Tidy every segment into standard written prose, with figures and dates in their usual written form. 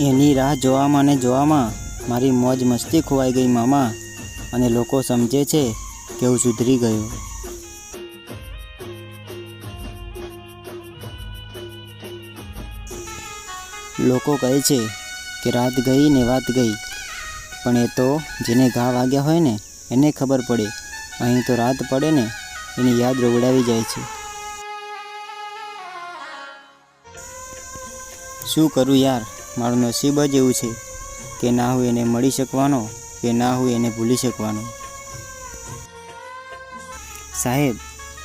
એની રાહ જોવામાં ને જોવામાં મારી મોજ મસ્તી ખોવાઈ ગઈ મામા, અને લોકો સમજે છે કે હું સુધરી ગયો. લોકો કહે છે કે રાત ગઈ ને વાત ગઈ, પણ એ તો જેને ઘા વાગ્યા હોય ને એને ખબર પડે. અહીં તો રાત પડે ને એની યાદ રોવડાવી જાય છે. શું કરું યાર, મારું નસીબ જ એવું છે કે ના હું એને મળી શકવાનો કે ના હું એને ભૂલી શકવાનો. સાહેબ,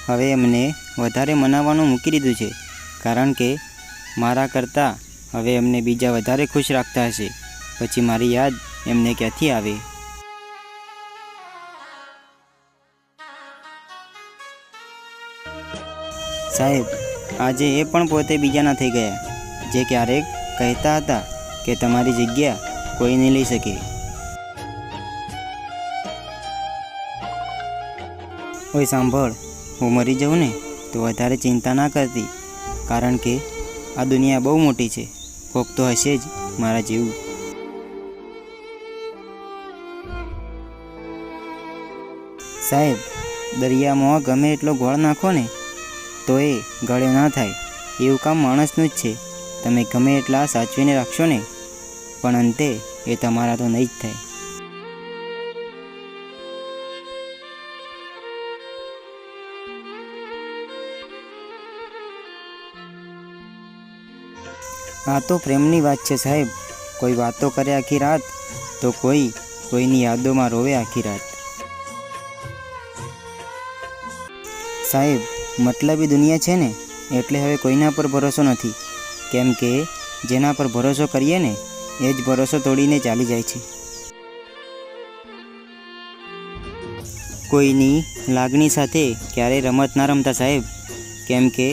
હવે એમને વધારે મનાવવાનું મૂકી દીધું છે, કારણ કે મારા કરતાં હવે એમને બીજા વધારે ખુશ રાખતા હશે. પછી મારી યાદ એમને ક્યાંથી આવે? સાહેબ, આજે એ પણ પોતે બીજાના થઈ ગયા, જે ક્યારેક કહેતા હતા કે તમારી જગ્યા કોઈ નહીં લઈ શકે. ઓય સાંભળ, હું મરી જાઉં ને તો વધારે ચિંતા ના કરતી, કારણ કે આ દુનિયા બહુ મોટી છે. કોક તો હશે જ મારા જેવું. સાહેબ, દરિયામાં ગમે એટલો ગોળ નાખો ને તો એ ગળ્યો ના થાય, એવું કામ માણસનું જ છે. તમે ગમે એટલા સાચવીને રાખશો ને, પણ અંતે એ તમારા તો નહીં જ થાય. આ તો પ્રેમની વાત છે સાહેબ. કોઈ વાતો કરે આખી રાત, તો કોઈ કોઈની યાદોમાં રોવે આખી રાત. સાહેબ, મતલબી દુનિયા છે ને, એટલે હવે કોઈના પર ભરોસો નથી, કેમ કે જેના પર ભરોસો કરીએ ને એ જ ભરોસો તોડીને ચાલી જાય છે. કોઈની લાગણી સાથે ક્યારેય રમત ના રમતા સાહેબ, કેમ કે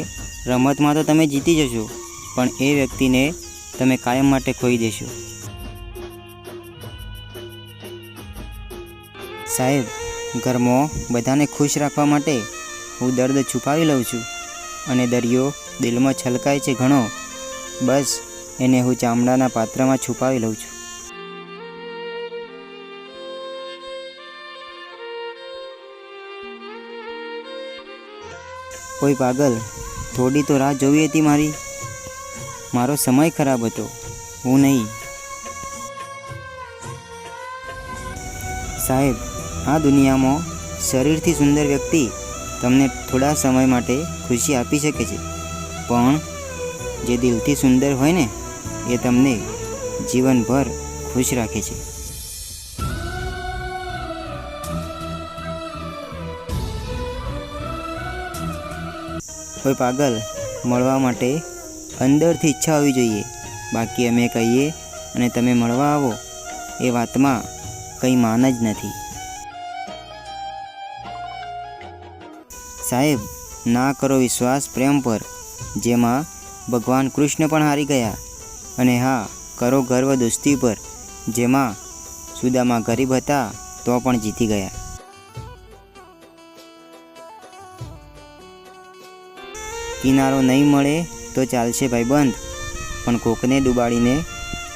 રમતમાં તો તમે જીતી જશો, પણ એ વ્યક્તિને તમે કાયમ માટે ખોઈ દેશો. સાહેબ, ઘરમાં બધાને ખુશ રાખવા માટે હું દર્દ છુપાવી લઉં છું, અને દરિયો દિલમાં છલકાય છે ઘણો, બસ એને હું ચામડાના પાત્રમાં છુપાવી લઉં છું. કોઈ પાગલ, થોડી તો રાહ જોવી હતી મારી. મારો સમય ખરાબ હતો, હું નહીં. સાહેબ, આ દુનિયામાં શરીરથી સુંદર વ્યક્તિ તમને થોડા સમય માટે ખુશી આપી શકે છે, પણ જે દિલથી સુંદર હોય ને એ તમને જીવનભર ખુશ રાખે છે. કોઈ પાગલ, મળવા માટે અંદરથી ઈચ્છા હોવી જોઈએ, બાકી અમે કહીએ અને તમે મળવા આવો એ વાતમાં કંઈ માન જ નથી. સાહેબ, ના કરો વિશ્વાસ પ્રેમ પર, જેમાં ભગવાન કૃષ્ણ પણ હારી ગયા, અને હા, કરો ગર્વ દોસ્તી પર, જેમાં સુદામા ગરીબ હતા તો પણ જીતી ગયા. કિનારો નહીં મળે તો ચાલશે ભાઈબંધ, પણ કોકને ડૂબાડીને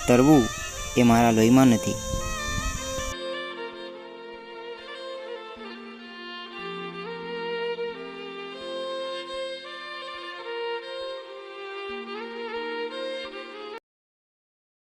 તરવું એ મારા લોહીમાં નથી.